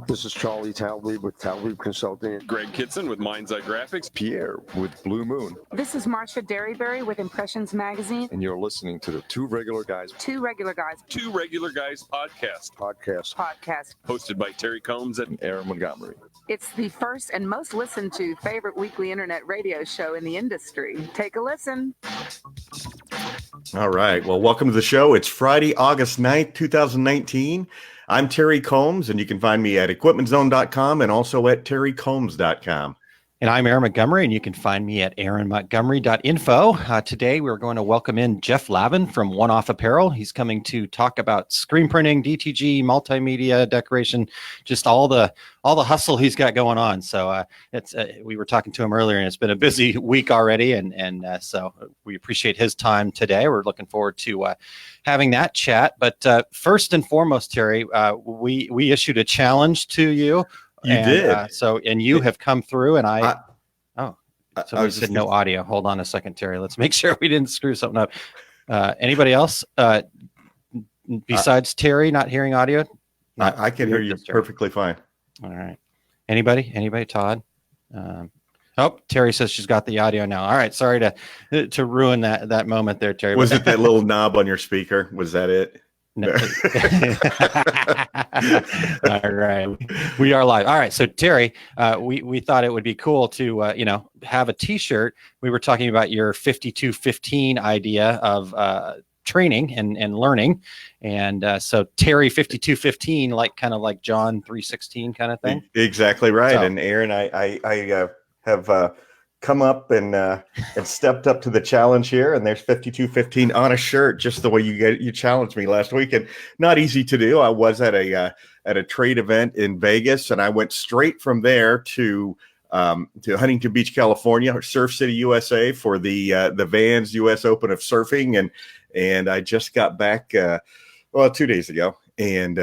This is Charlie Talby with Talby Consulting. Greg Kitson with Mind's Eye Graphics. Pierre with Blue Moon. This is Marcia Derryberry with Impressions Magazine. And you're listening to the Two Regular Guys Two Regular Guys podcast. Hosted by Terry Combs and Aaron Montgomery. It's the first and most listened to favorite weekly internet radio show in the industry. Take a listen. All right. Well, welcome to the show. It's Friday, August 9th, 2019. I'm Terry Combs, and you can find me at equipmentzone.com and also at terrycombs.com. And I'm Aaron Montgomery, and you can find me at aaronmontgomery.info. Today, we're going to welcome in Jeff Lavin from One Off Apparel. He's coming to talk about screen printing, DTG, multimedia, decoration, just all the hustle he's got going on. So we were talking to him earlier, and it's been a busy week already, and so we appreciate his time today. We're looking forward to having that chat. But first and foremost, Terry, we issued a challenge to you. You did. And you have come through, and somebody said no audio. Hold on a second, Terry. Let's make sure we didn't screw something up. Anybody else besides Terry not hearing audio? I can hear you perfectly fine. All right. Anybody? Todd? Terry says she's got the audio now. All right. Sorry to ruin that moment there, Terry. Was it that little knob on your speaker? Was that it? No. All right, we are live. All right, so Terry, we thought it would be cool to have a T-shirt. We were talking about your 5215 idea of training and learning, and so Terry 5215, kind of like John 3:16 kind of thing. Exactly right. So, and Aaron, I have come up and stepped up to the challenge here, and there's 5215 on a shirt, just the way you challenged me last week, and not easy to do. I was at a trade event in Vegas, and I went straight from there to Huntington Beach, California, Surf City, USA, for the Vans U.S. Open of surfing, and I just got back 2 days ago. And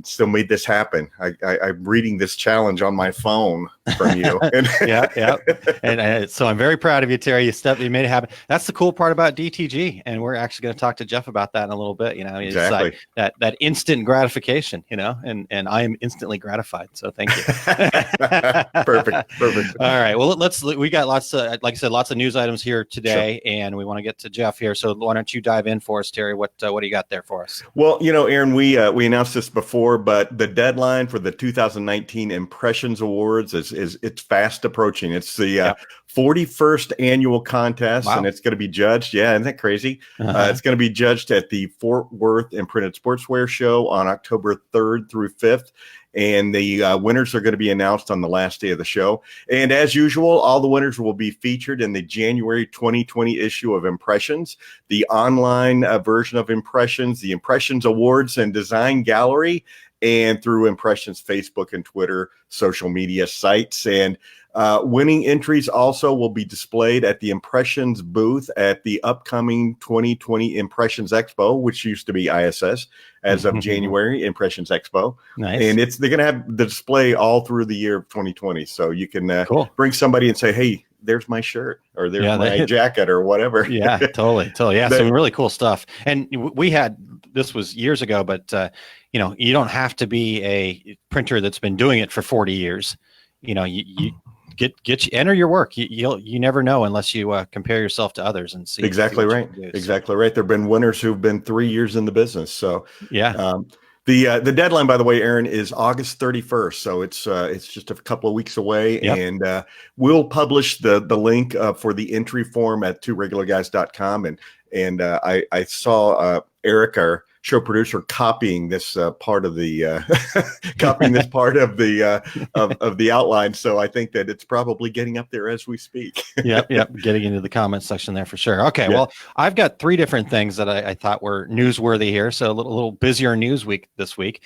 still made this happen. I'm reading this challenge on my phone from you. Yeah. And so I'm very proud of you, Terry. You made it happen. That's the cool part about DTG, and we're actually going to talk to Jeff about that in a little bit. Exactly. It's like that instant gratification. And I am instantly gratified. So thank you. Perfect. All right. Well, we got lots of, like I said, lots of news items here today, sure. And we want to get to Jeff here. So why don't you dive in for us, Terry? What do you got there for us? Well, Aaron, we announced this before, but the deadline for the 2019 Impressions Awards it's fast approaching. It's the 41st annual contest, wow. And it's going to be judged. Yeah, isn't that crazy? Uh-huh. It's going to be judged at the Fort Worth Imprinted Sportswear Show on October 3rd through 5th. And the winners are going to be announced on the last day of the show. And as usual, all the winners will be featured in the January 2020 issue of Impressions, the online version of Impressions, the Impressions Awards and Design Gallery, and through Impressions Facebook and Twitter social media sites. And winning entries also will be displayed at the Impressions booth at the upcoming 2020 Impressions Expo, which used to be ISS as of January, Impressions Expo. Nice. And they're going to have the display all through the year of 2020. So you can bring somebody and say, hey, there's my shirt, or there's my jacket, or whatever. Yeah, totally. Yeah, some really cool stuff. And this was years ago, but you don't have to be a printer that's been doing it for 40 years. You enter your work. You never know unless you compare yourself to others and see. Exactly right. Exactly right. There've been winners who've been 3 years in the business. So yeah. The deadline, by the way, Aaron, is August 31st. So it's just a couple of weeks away. Yep. And we'll publish the link for the entry form at tworegularguys.com. And I saw Eric, our show producer, copying this part of the of the outline. So I think that it's probably getting up there as we speak. Yep. Getting into the comments section there for sure. Okay. Yeah. Well, I've got three different things that I thought were newsworthy here. So a little busier news week this week.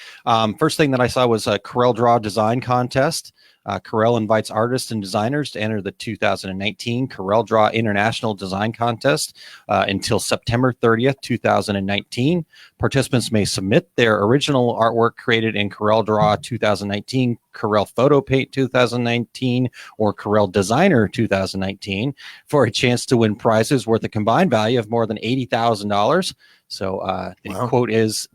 First thing that I saw was a Corel Draw design contest. Corel invites artists and designers to enter the 2019 Corel Draw International Design Contest until September 30th, 2019. Participants may submit their original artwork created in Corel Draw 2019, Corel Photo Paint 2019, or Corel Designer 2019 for a chance to win prizes worth a combined value of more than $80,000. So the quote is,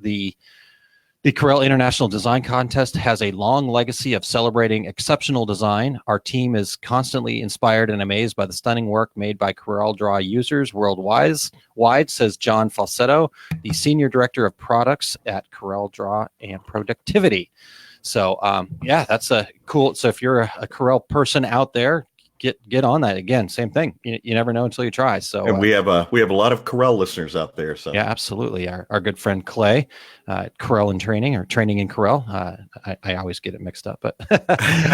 the The Corel International Design Contest has a long legacy of celebrating exceptional design. Our team is constantly inspired and amazed by the stunning work made by Corel Draw users worldwide, says John Falsetto, the Senior Director of Products at Corel Draw and Productivity. So, that's a cool. So if you're a Corel person out there, get on that. Again, same thing. You never know until you try. So, and we have a lot of Corel listeners out there. So yeah, absolutely. Our good friend Clay, Corel in Training or Training in Corel. I always get it mixed up, but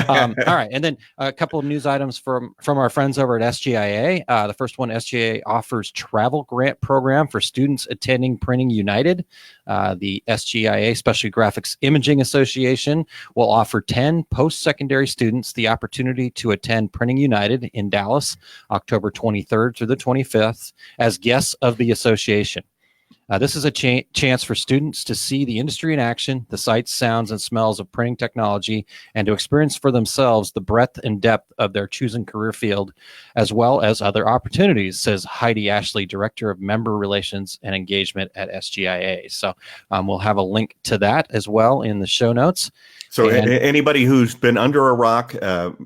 all right. And then a couple of news items from our friends over at SGIA. The first one, SGIA offers travel grant program for students attending Printing United. The SGIA Specialty Graphics Imaging Association will offer 10 post-secondary students the opportunity to attend Printing United in Dallas, October 23rd through the 25th, as guests of the association. This is a chance for students to see the industry in action, the sights, sounds, and smells of printing technology, and to experience for themselves the breadth and depth of their chosen career field, as well as other opportunities, says Heidi Ashley, Director of Member Relations and Engagement at SGIA. So we'll have a link to that as well in the show notes. So anybody who's been under a rock,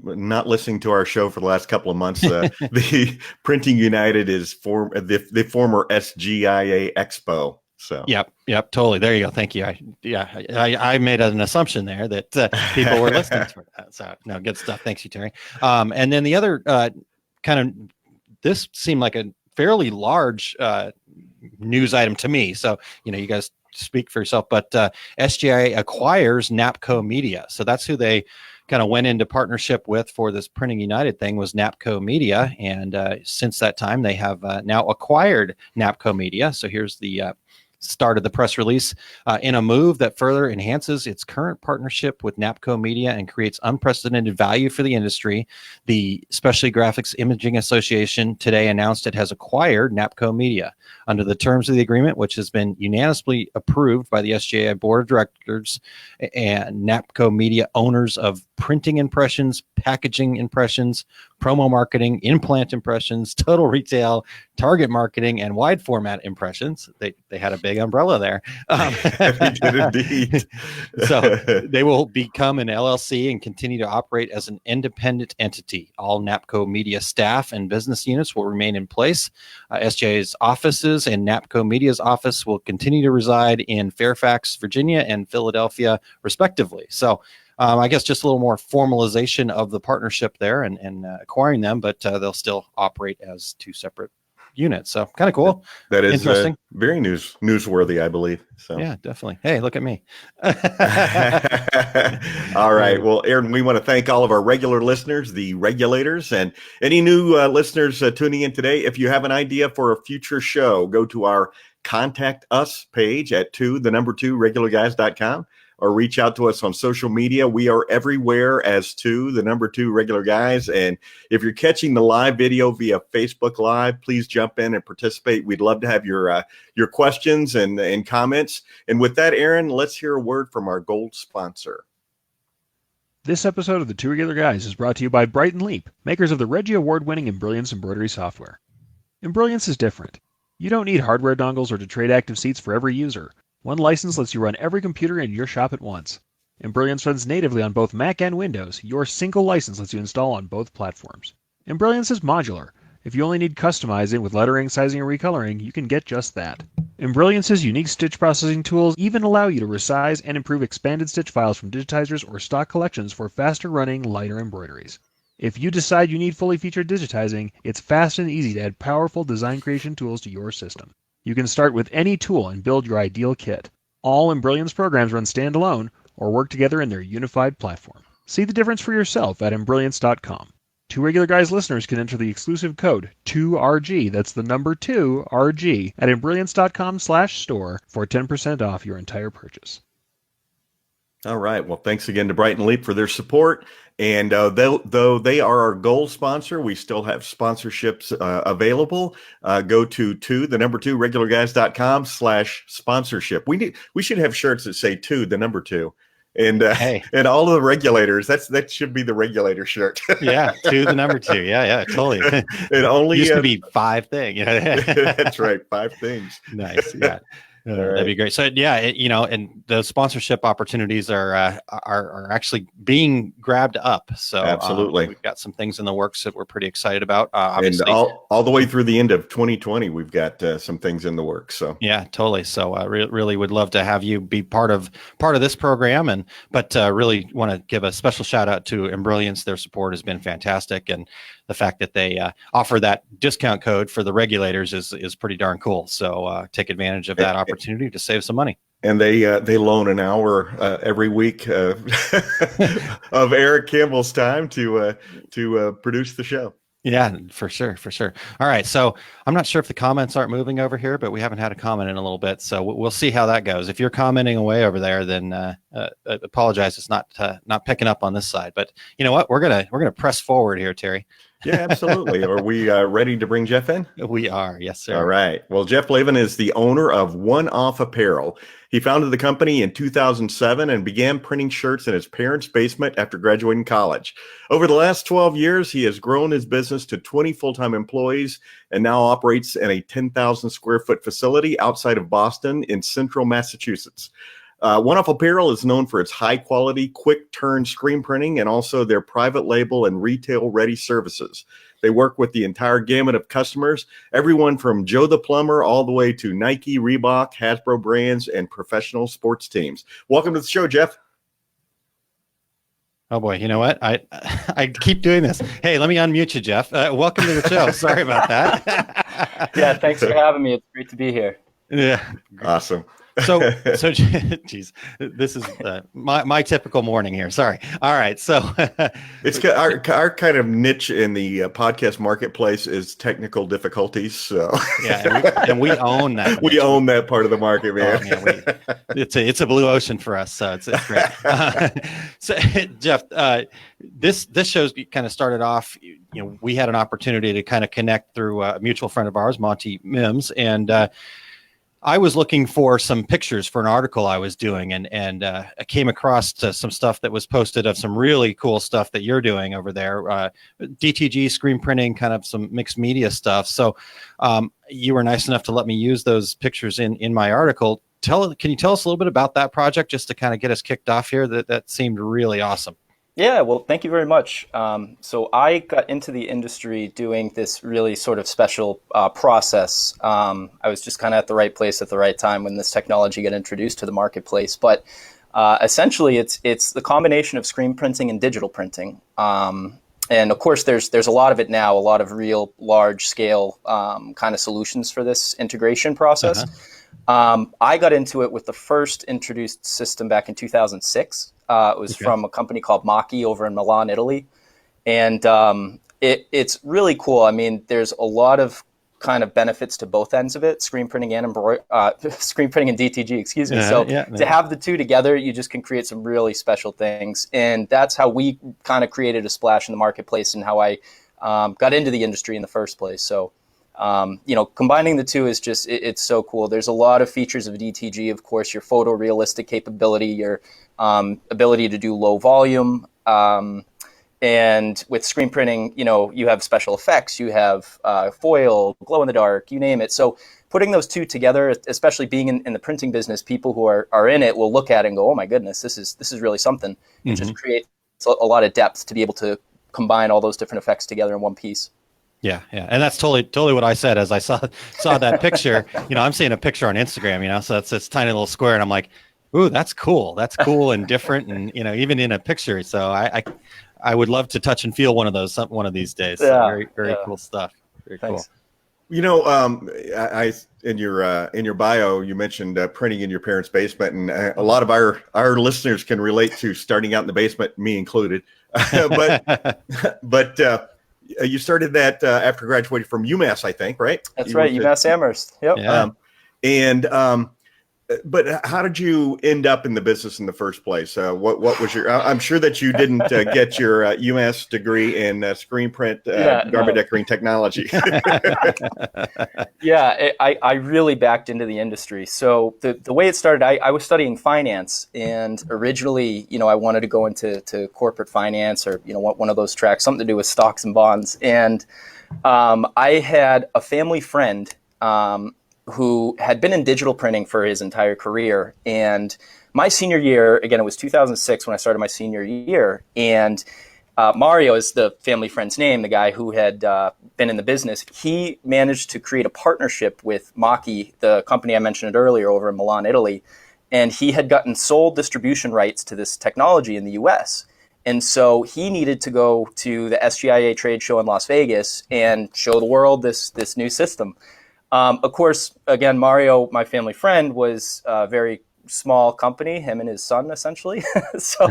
not listening to our show for the last couple of months, the Printing United is the former SGIA Expo. So yep, totally. There you go. Thank you. I made an assumption there that people were listening to that. So no, good stuff. Thanks you, Terry. And then the other this seemed like a fairly large news item to me. So you guys speak for yourself, but SGI acquires Napco Media. So that's who they kind of went into partnership with for this Printing United thing, was Napco Media. And since that time, they have now acquired Napco Media. So here's the start of the press release. In a move that further enhances its current partnership with Napco Media and creates unprecedented value for the industry, the Specialty Graphics Imaging Association today announced it has acquired Napco Media. Under the terms of the agreement, which has been unanimously approved by the SGA Board of Directors and Napco Media owners of printing impressions, packaging impressions, promo marketing, implant impressions, total retail, target marketing, and wide format impressions. They had a big umbrella there. They did indeed. So they will become an LLC and continue to operate as an independent entity. All Napco Media staff and business units will remain in place. SGA's offices and Napco Media's office will continue to reside in Fairfax, Virginia, and Philadelphia, respectively. So I guess just a little more formalization of the partnership there and acquiring them, but they'll still operate as two separate units. So kind of cool. That is interesting. Very newsworthy, I believe. So yeah, definitely. Hey, look at me. All right. Well, Aaron, we want to thank all of our regular listeners, the regulators, and any new listeners tuning in today. If you have an idea for a future show, go to our Contact Us page at 2regularguys.com. or reach out to us on social media. We are everywhere as 2 regular guys. And if you're catching the live video via Facebook Live, please jump in and participate. We'd love to have your questions and comments. And with that, Aaron, let's hear a word from our gold sponsor. This episode of the 2 Regular Guys is brought to you by Bright & Leap, makers of the Reggie Award-winning Embrilliance embroidery software. Embrilliance is different. You don't need hardware dongles or to trade active seats for every user. One license lets you run every computer in your shop at once. Embrilliance runs natively on both Mac and Windows. Your single license lets you install on both platforms. Embrilliance is modular. If you only need customizing with lettering, sizing, and recoloring, you can get just that. Embrilliance's unique stitch processing tools even allow you to resize and improve expanded stitch files from digitizers or stock collections for faster running, lighter embroideries. If you decide you need fully featured digitizing, it's fast and easy to add powerful design creation tools to your system. You can start with any tool and build your ideal kit. All Embrilliance programs run standalone or work together in their unified platform. See the difference for yourself at Embrilliance.com. 2 Regular Guys listeners can enter the exclusive code 2RG, that's the number 2RG, at Embrilliance.com/store for 10% off your entire purchase. All right. Well, thanks again to Bright & Leap for their support. And though they are our gold sponsor, we still have sponsorships available. Go to 2regularguys.com/sponsorship. We should have shirts that say 2. And and all of the regulators, that should be the regulator shirt. Yeah, 2 Yeah, totally. It only used to be 5 things. That's right, 5 things. Nice. Yeah. That'd be great. So yeah, and the sponsorship opportunities are actually being grabbed up. So absolutely, we've got some things in the works that we're pretty excited about. Obviously, and all the way through the end of 2020, we've got some things in the works. So yeah, totally. So I really would love to have you be part of this program, but really want to give a special shout out to Embrilliance. Their support has been fantastic, and the fact that they offer that discount code for the regulators is pretty darn cool. So take advantage of that opportunity to save some money. And they loan an hour every week of Eric Campbell's time to produce the show. Yeah, for sure. All right. So I'm not sure if the comments aren't moving over here, but we haven't had a comment in a little bit. So we'll see how that goes. If you're commenting away over there, then apologize. It's not picking up on this side. But you know what? We're gonna press forward here, Terry. Yeah, absolutely. Are we ready to bring Jeff in? We are. Yes, sir. All right. Well, Jeff Lavin is the owner of One Off Apparel. He founded the company in 2007 and began printing shirts in his parents' basement after graduating college. Over the last 12 years, he has grown his business to 20 full-time employees and now operates in a 10,000 square foot facility outside of Boston in central Massachusetts. One Off Apparel is known for its high-quality, quick-turn screen printing and also their private label and retail-ready services. They work with the entire gamut of customers, everyone from Joe the Plumber all the way to Nike, Reebok, Hasbro brands, and professional sports teams. Welcome to the show, Jeff. Oh boy, you know what? I keep doing this. Hey, let me unmute you, Jeff. Welcome to the show. Sorry about that. Yeah, thanks for having me. It's great to be here. Yeah, awesome. So, geez, this is my typical morning here. Sorry. All right. So it's our kind of niche in the podcast marketplace is technical difficulties. So yeah, and we own that. We own that part of the market, man. Oh, man it's a blue ocean for us. So it's great. So Jeff, this show kind of started off. We had an opportunity to kind of connect through a mutual friend of ours, Monty Mims, and I was looking for some pictures for an article I was doing, and I came across some stuff that was posted of some really cool stuff that you're doing over there, DTG screen printing, kind of some mixed media stuff. So you were nice enough to let me use those pictures in my article. Can you tell us a little bit about that project just to kind of get us kicked off here? That seemed really awesome. Yeah, well, thank you very much. So I got into the industry doing this really sort of special process. I was just kind of at the right place at the right time when this technology got introduced to the marketplace. But essentially, it's the combination of screen printing and digital printing. And of course, there's a lot of it now, a lot of real large scale kind of solutions for this integration process. I got into it with the first introduced system back in 2006. It was from a company called Maki over in Milan, Italy. And it's really cool. I mean, there's a lot of kind of benefits to both ends of it, screen printing and screen printing and DTG, excuse me. To have the two together, you just can create some really special things. And that's how we kind of created a splash in the marketplace and how I got into the industry in the first place. So, combining the two is just, it's so cool. There's a lot of features of DTG, of course, your photorealistic capability, your ability to do low volume. And with screen printing, you have special effects, you have foil, glow in the dark, you name it. So putting those two together, especially being in the printing business, people who are in it will look at it and go, oh my goodness, this is really something. It just creates a lot of depth to be able to combine all those different effects together in one piece. Yeah. And that's totally what I said as I saw that picture. I'm seeing a picture on Instagram, so that's this tiny little square, and I'm like, ooh, that's cool. That's cool and different, and even in a picture. So I would love to touch and feel one of those one of these days. Yeah, so very cool stuff. Very Thanks. cool. I in your bio you mentioned printing in your parents' basement, and a lot of our listeners can relate to starting out in the basement, me included. But you started that after graduating from UMass, I think, right? That's right, UMass Amherst. Yep. Yeah. But how did you end up in the business in the first place? What was your? I'm sure that you didn't get your UMass degree in screen print garment decorating technology. Yeah, I really backed into the industry. So the way it started, I was studying finance, and originally, I wanted to go into corporate finance or one of those tracks, something to do with stocks and bonds. And I had a family friend who had been in digital printing for his entire career. And my senior year, again, it was 2006 when I started my senior year. And Mario is the family friend's name, the guy who had been in the business. He managed to create a partnership with Maki, the company I mentioned earlier over in Milan, Italy. And he had gotten sole distribution rights to this technology in the US. And so he needed to go to the SGIA trade show in Las Vegas and show the world this new system. Of course, again, Mario, my family friend, was a very small company, him and his son, essentially. So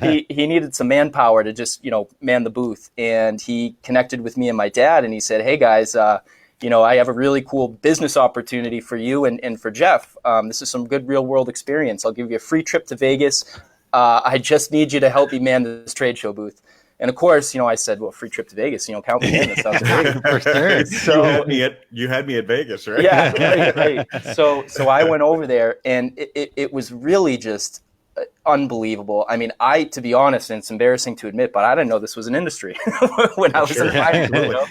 he needed some manpower to just, man the booth. And he connected with me and my dad, and he said, hey, guys, I have a really cool business opportunity for you and for Jeff. This is some good real-world experience. I'll give you a free trip to Vegas. I just need you to help me man this trade show booth. And of course, I said, well, free trip to Vegas, count me in. That sounds great. For sure. So, you had me at Vegas, right? Yeah, right. So I went over there, and it was really just unbelievable. I mean, to be honest, and it's embarrassing to admit, but I didn't know this was an industry when I was in high school.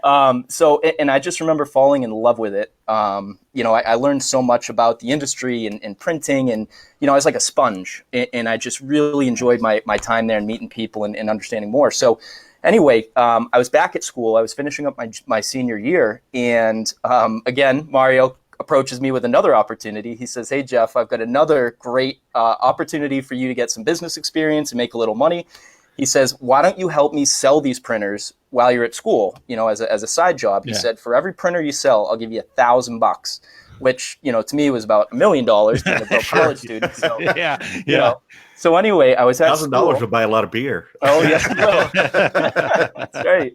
And I just remember falling in love with it. I learned so much about the industry and printing, and, I was like a sponge, and I just really enjoyed my time there and meeting people and understanding more. So anyway, I was back at school. I was finishing up my senior year, and again, Mario approaches me with another opportunity. He says, hey, Jeff, I've got another great opportunity for you to get some business experience and make a little money. He says, why don't you help me sell these printers while you're at school, as a side job? He said, for every printer you sell, I'll give you $1,000, which, to me was about $1 million being a broke college student. So, So anyway, I was at $1,000 would buy a lot of beer. Oh, yes. That's right.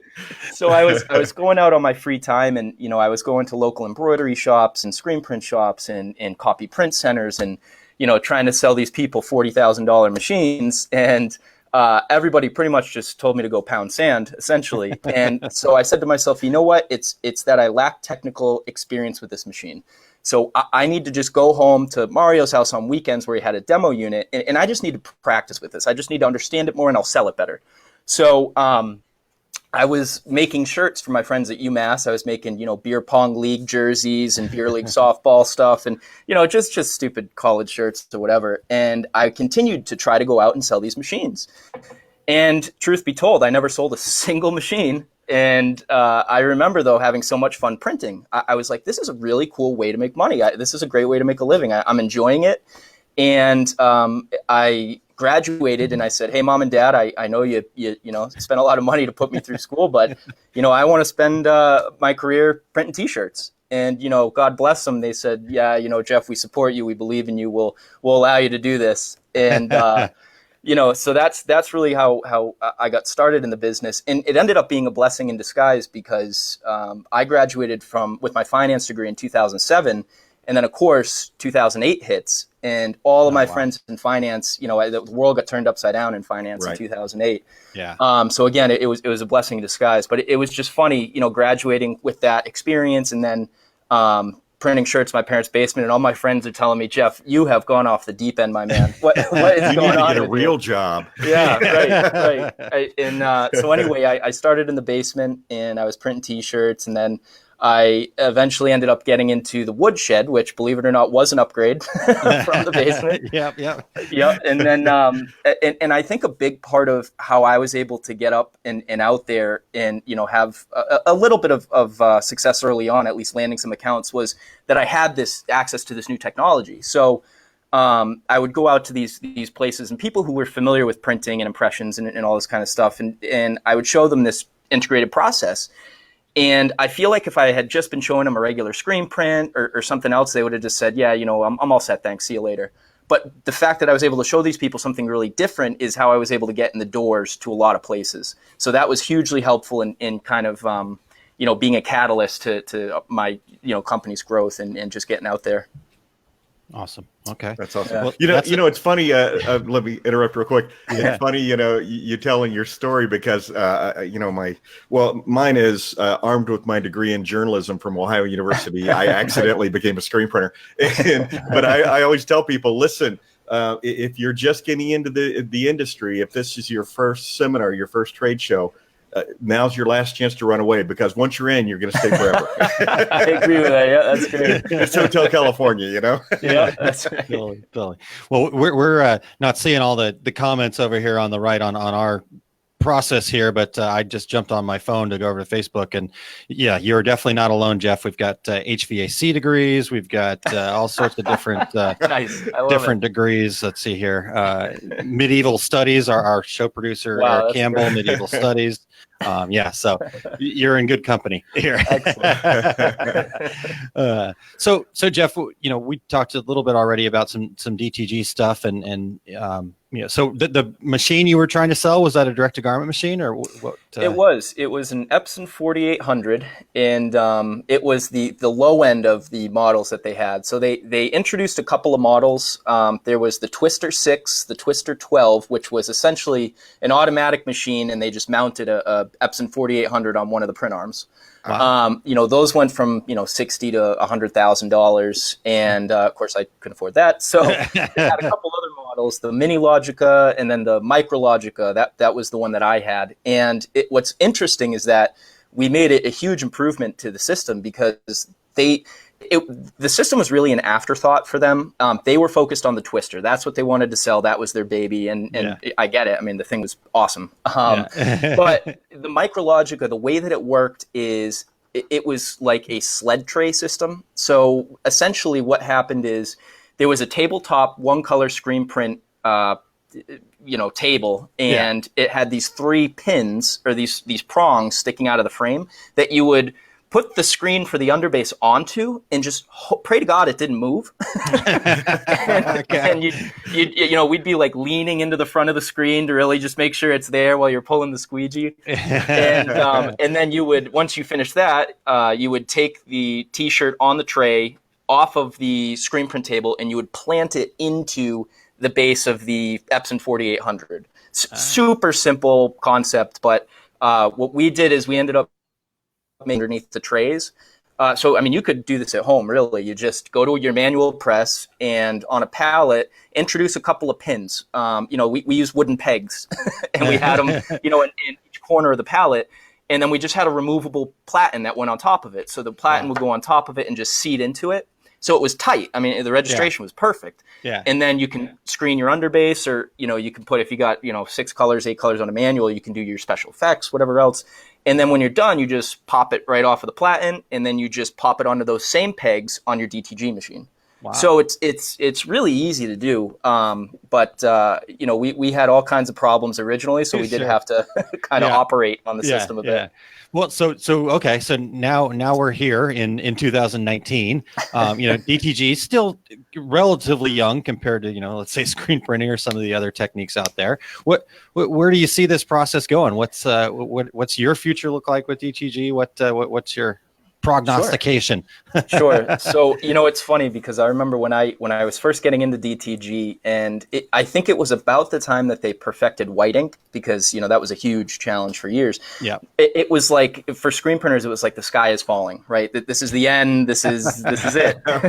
So I was going out on my free time, and, I was going to local embroidery shops and screen print shops and copy print centers and, trying to sell these people $40,000 machines. And everybody pretty much just told me to go pound sand, essentially. And so I said to myself, you know what? It's that I lack technical experience with this machine. So I need to just go home to Mario's house on weekends where he had a demo unit, and I just need to practice with this. I just need to understand it more, and I'll sell it better. So I was making shirts for my friends at UMass. I was making, beer pong league jerseys and beer league softball stuff, and, just stupid college shirts or whatever. And I continued to try to go out and sell these machines. And truth be told, I never sold a single machine. And I remember, though, having so much fun printing. I was like, this is a really cool way to make money. This is a great way to make a living. I'm enjoying it. And I graduated, and I said, hey, Mom and Dad, I know you spent a lot of money to put me through school, but, I want to spend my career printing T-shirts. And, God bless them. They said, yeah, Jeff, we support you. We believe in you. We'll allow you to do this. And so that's really how I got started in the business. And it ended up being a blessing in disguise because I graduated with my finance degree in 2007. And then, of course, 2008 hits, and all of my friends in finance, the world got turned upside down in finance in 2008. Yeah. So again, it was a blessing in disguise, but it was just funny, graduating with that experience, and then printing shirts in my parents' basement, and all my friends are telling me, Jeff, you have gone off the deep end, my man. What is you going on? You need to get a real job. Yeah, right. So anyway, I started in the basement, and I was printing T-shirts, and then I eventually ended up getting into the woodshed, which, believe it or not, was an upgrade from the basement. Yep. And then, and I think a big part of how I was able to get up and out there and, have a little bit of success early on, at least landing some accounts, was that I had this access to this new technology. So I would go out to these places and people who were familiar with printing and impressions and all this kind of stuff. And I would show them this integrated process. And I feel like if I had just been showing them a regular screen print or something else, they would have just said, yeah, I'm all set, thanks, see you later. But the fact that I was able to show these people something really different is how I was able to get in the doors to a lot of places. So that was hugely helpful in kind of, being a catalyst to my, company's growth and just getting out there. Awesome. Okay. That's awesome. Yeah. It's funny. Let me interrupt real quick. Yeah. It's funny, you telling your story because, mine is armed with my degree in journalism from Ohio University. I accidentally became a screen printer. But I always tell people, listen, if you're just getting into the industry, if this is your first seminar, your first trade show, now's your last chance to run away, because once you're in, you're going to stay forever. I agree with that. Yeah, that's great. It's Hotel California, you know? Yeah, that's right. Totally. Well, we're not seeing all the comments over here on the right on our process here, but I just jumped on my phone to go over to Facebook, and yeah, you're definitely not alone, Jeff. We've got HVAC degrees, we've got all sorts of different Nice. I love different it. degrees. Let's see here. Medieval studies, our show producer, Wow, Eric that's Campbell, great. medieval studies. Yeah, so you're in good company here. So Jeff, we talked a little bit already about some DTG stuff, and so the machine you were trying to sell, was that a direct to garment machine, or what? It was an Epson 4800, and it was the low end of the models that they had. So they introduced a couple of models. There was the Twister 6, the Twister 12, which was essentially an automatic machine, and they just mounted a Epson 4800 on one of the print arms. Wow. Those went from $60,000 to $100,000, and of course I couldn't afford that. So they had a couple other models, the Mini Logica and then the Micro Logica. That was the one that I had. And what's interesting is that we made it a huge improvement to the system, because the system was really an afterthought for them. They were focused on the Twister. That's what they wanted to sell. That was their baby. And I get it. I mean, the thing was awesome. But the Micro Logica, the way that it worked is it was like a sled tray system. So essentially what happened is there was a tabletop one color screen print table, and it had these 3 pins, or these prongs sticking out of the frame, that you would put the screen for the underbase onto and just pray to God it didn't move. and we'd be like leaning into the front of the screen to really just make sure it's there while you're pulling the squeegee. And then you would, once you finish that, you would take the t-shirt on the tray off of the screen print table, and you would plant it into the base of the Epson 4800. Super simple concept, but what we did is we ended up underneath the trays. So, I mean, you could do this at home, really. You just go to your manual press, and on a pallet, introduce a couple of pins. We use wooden pegs, and we had them, in each corner of the pallet. And then we just had a removable platen that went on top of it. So the platen would go on top of it and just seat into it. So it was tight. I mean, the registration was perfect. Yeah. And then you can screen your underbase, or, you can put, if you got, 6 colors, 8 colors on a manual, you can do your special effects, whatever else. And then when you're done, you just pop it right off of the platen, and then you just pop it onto those same pegs on your DTG machine. Wow. So it's really easy to do. But we had all kinds of problems originally, so we did have to kind of operate on the system a bit. Well, so okay, so now we're here in 2019. DTG is still relatively young compared to let's say screen printing or some of the other techniques out there. Where do you see this process going? What's your future look like with DTG? What's your prognostication? Sure. So, it's funny, because I remember when I was first getting into DTG, and I think it was about the time that they perfected white ink, because, that was a huge challenge for years. Yeah. It was like, for screen printers, it was like the sky is falling, right? This is the end. This is it, but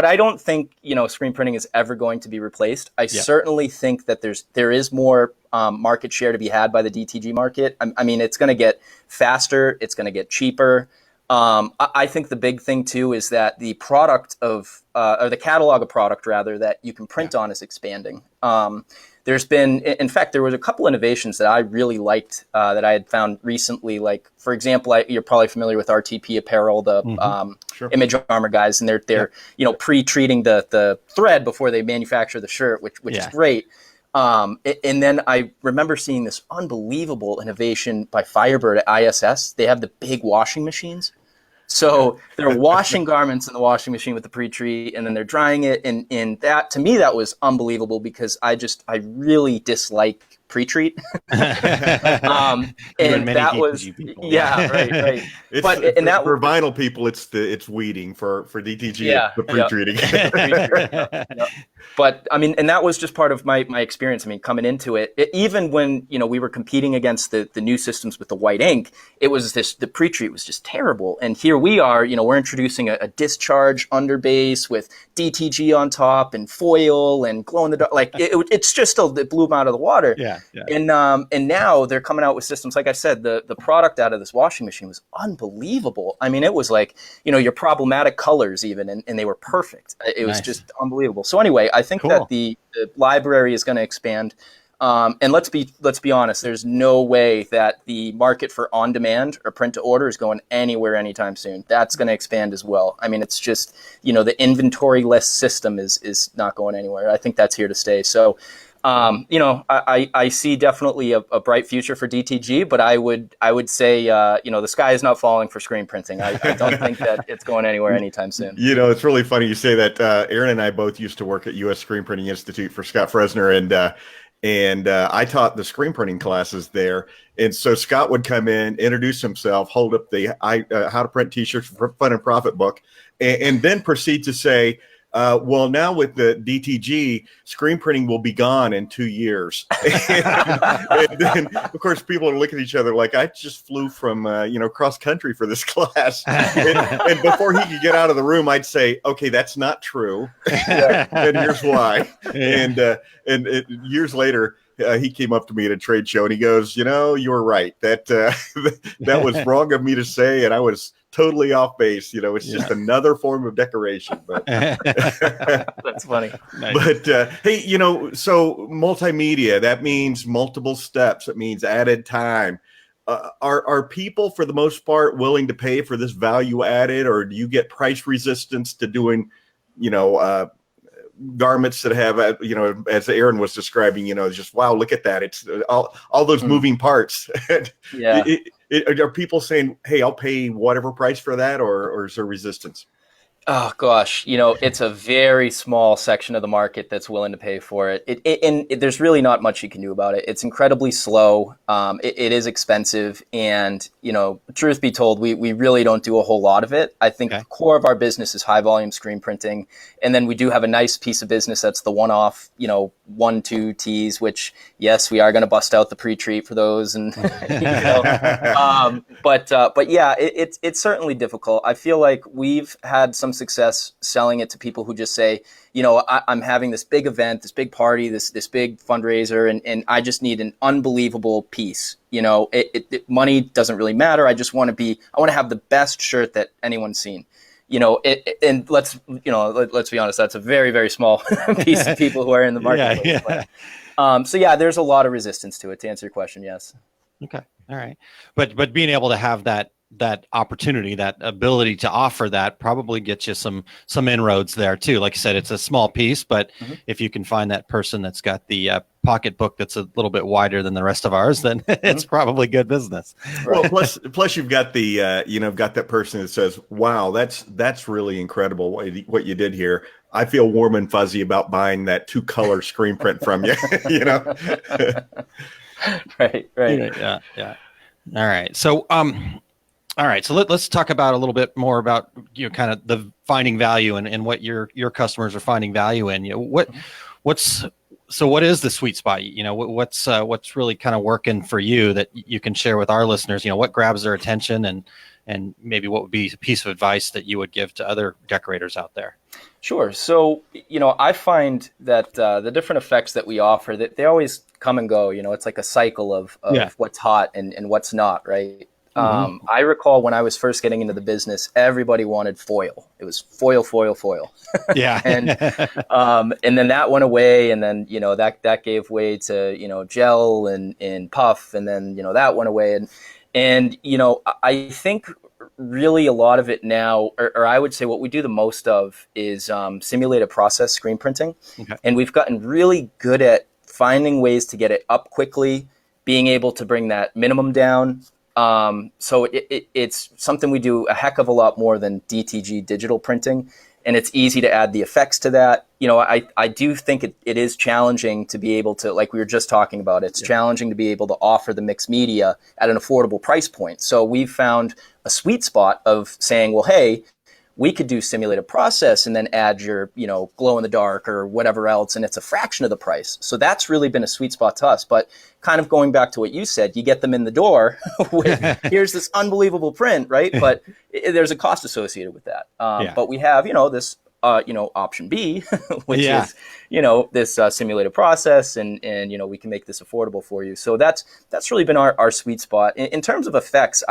I don't think, screen printing is ever going to be replaced. I certainly think that there is more market share to be had by the DTG market. I mean, it's going to get faster. It's going to get cheaper. I think the big thing too is that the product of, or the catalog of product rather, that you can print on is expanding. There's been, in fact, there was a couple innovations that I really liked that I had found recently. Like, for example, you're probably familiar with RTP Apparel, the Image Armor guys, and they're pre-treating the thread before they manufacture the shirt, which is great. And then I remember seeing this unbelievable innovation by Firebird at ISS. They have the big washing machines. So they're washing garments in the washing machine with the pre-treat, and then they're drying it. And that, to me, that was unbelievable, because I really dislike pre-treat. And that was, right. For vinyl people, it's weeding. For DTG, the pre-treating. But I mean, and that was just part of my experience. I mean, coming into it, even when we were competing against the new systems with the white ink, it was the pre-treat was just terrible. And here we are, we're introducing a discharge underbase with DTG on top and foil and glow in the dark. Like it's just still, it blew them out of the water. Yeah. And now they're coming out with systems. Like I said, the product out of this washing machine was unbelievable. I mean, it was like, your problematic colors even, and they were perfect. It was just unbelievable. So anyway, I think that the library is going to expand. And let's be honest, there's no way that the market for on-demand or print-to-order is going anywhere anytime soon. That's going to expand as well. I mean, it's just, the inventory-less system is not going anywhere. I think that's here to stay. So, I see definitely a bright future for DTG, but I would say, the sky is not falling for screen printing. I don't think that it's going anywhere anytime soon. It's really funny you say that. Aaron and I both used to work at U.S. Screen Printing Institute for Scott Fresner, and I taught the screen printing classes there. And so Scott would come in, introduce himself, hold up the how to print T-shirts for Fun and Profit book, and then proceed to say, well, now with the DTG, screen printing will be gone in 2 years. And then, of course, people are looking at each other like, I just flew from, cross country for this class. And before he could get out of the room, I'd say, okay, that's not true. And here's why. And years later, he came up to me at a trade show and he goes, you were right. That was wrong of me to say. And I was totally off base. It's just another form of decoration. But that's funny. Nice. But hey, so multimedia, that means multiple steps. It means added time. Are people, for the most part, willing to pay for this value added, or do you get price resistance to doing, garments that have, as Aaron was describing, just, wow, look at that. It's all those moving parts. Yeah. Are people saying, hey, I'll pay whatever price for that, or is there resistance? Oh, gosh. It's a very small section of the market that's willing to pay for it. And there's really not much you can do about it. It's incredibly slow. It is expensive. And, truth be told, we really don't do a whole lot of it. I think the core of our business is high volume screen printing. And then we do have a nice piece of business that's the one-off, 1-2 tees, which, yes, we are going to bust out the pre-treat for those. And, but yeah, it's certainly difficult. I feel like we've had some success selling it to people who just say, I'm having this big event, this big party, this big fundraiser, and I just need an unbelievable piece. Money doesn't really matter. I just want to have the best shirt that anyone's seen. And let's be honest, that's a very, very small piece of people who are in the market. Yeah. There's a lot of resistance to it, to answer your question. Yes. Okay. All right. But being able to have that opportunity, that ability to offer that, probably gets you some inroads there too. Like I said, it's a small piece, but if you can find that person that's got the pocketbook that's a little bit wider than the rest of ours, then it's probably good business. Well, plus you've got the got that person that says, wow, that's really incredible what you did here. I feel warm and fuzzy about buying that 2-color screen print from you. Right. Yeah. All right. So let's talk about a little bit more about kind of the finding value and what your customers are finding value in. What is the sweet spot? What's really kind of working for you that you can share with our listeners? What grabs their attention, and maybe what would be a piece of advice that you would give to other decorators out there? Sure. So, I find that the different effects that we offer, that they always come and go. It's like a cycle of what's hot and what's not, right? I recall when I was first getting into the business, everybody wanted foil. It was foil. Yeah. and then that went away. And then, that gave way to, gel and puff. And then, that went away. And I think really a lot of it now, or I would say what we do the most of is simulated process screen printing. Okay. And we've gotten really good at finding ways to get it up quickly, being able to bring that minimum down. So it's something we do a heck of a lot more than DTG digital printing, and it's easy to add the effects to that. I do think it is challenging to be able to, like we were just talking about, it's challenging to be able to offer the mixed media at an affordable price point. So we've found a sweet spot of saying, well, hey, we could do simulated process and then add your, glow in the dark or whatever else, and it's a fraction of the price. So that's really been a sweet spot to us. But kind of going back to what you said, you get them in the door with, here's this unbelievable print, right? But there's a cost associated with that. But we have, this option B, which is, this simulated process, and we can make this affordable for you. So that's really been our sweet spot. In terms of effects,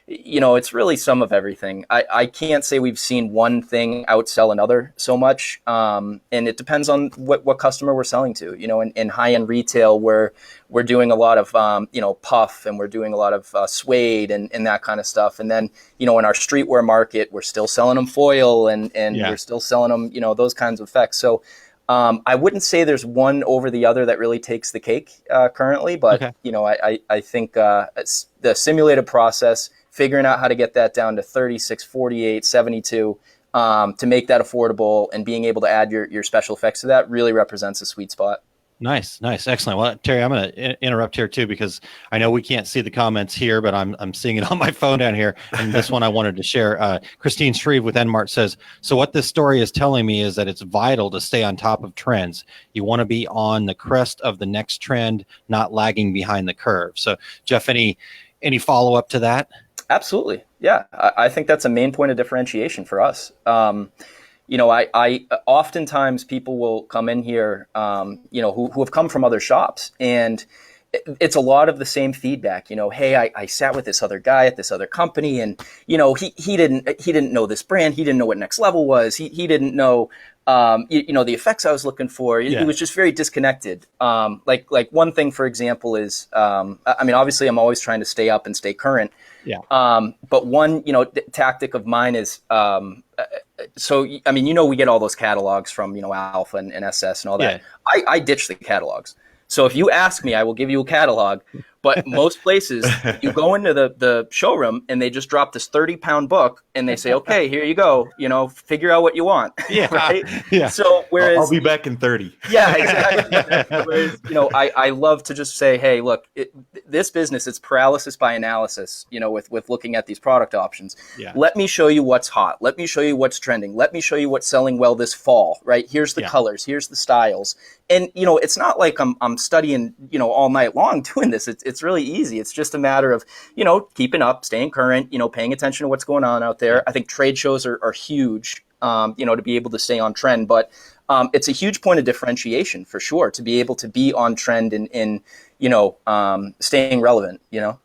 it's really some of everything. I can't say we've seen one thing outsell another so much. And it depends on what customer we're selling to. In high-end retail, we're doing a lot of, puff, and we're doing a lot of suede and that kind of stuff. And then, in our streetwear market, we're still selling them foil and we're still selling them, those kinds of effects. So I wouldn't say there's one over the other that really takes the cake currently. But, I think the simulated process, figuring out how to get that down to 36, 48, 72, to make that affordable, and being able to add your special effects to that really represents a sweet spot. Nice. Excellent. Well, Terry, I'm going to interrupt here too, because I know we can't see the comments here, but I'm seeing it on my phone down here. And this one I wanted to share. Christine Shreve with Enmart says, so what this story is telling me is that it's vital to stay on top of trends. You want to be on the crest of the next trend, not lagging behind the curve. So Jeff, any follow-up to that? Absolutely. Yeah. I think that's a main point of differentiation for us. I oftentimes people will come in here, who have come from other shops, and it's a lot of the same feedback. Hey, I sat with this other guy at this other company, and he didn't know this brand. He didn't know what Next Level was. He didn't know the effects I was looking for. He was just very disconnected. Like one thing, for example, is obviously I'm always trying to stay up and stay current. Yeah. But one, tactic of mine is, we get all those catalogs from, Alpha and SS and all that. Yeah. I ditch the catalogs. So if you ask me, I will give you a catalog. But most places, you go into the showroom and they just drop this 30-pound book and they say, okay, here you go. Figure out what you want. Yeah. Right? Yeah. So whereas I'll be back in 30. Yeah, exactly. Whereas, I love to just say, hey, look, this business, it's paralysis by analysis, with looking at these product options. Yeah. Let me show you what's hot. Let me show you what's trending. Let me show you what's selling well this fall, right? Here's the colors. Here's the styles. And, it's not like I'm studying, all night long doing this. It's really easy. It's just a matter of, keeping up, staying current, paying attention to what's going on out there. I think trade shows are huge, to be able to stay on trend. But it's a huge point of differentiation for sure, to be able to be on trend and staying relevant, Yeah,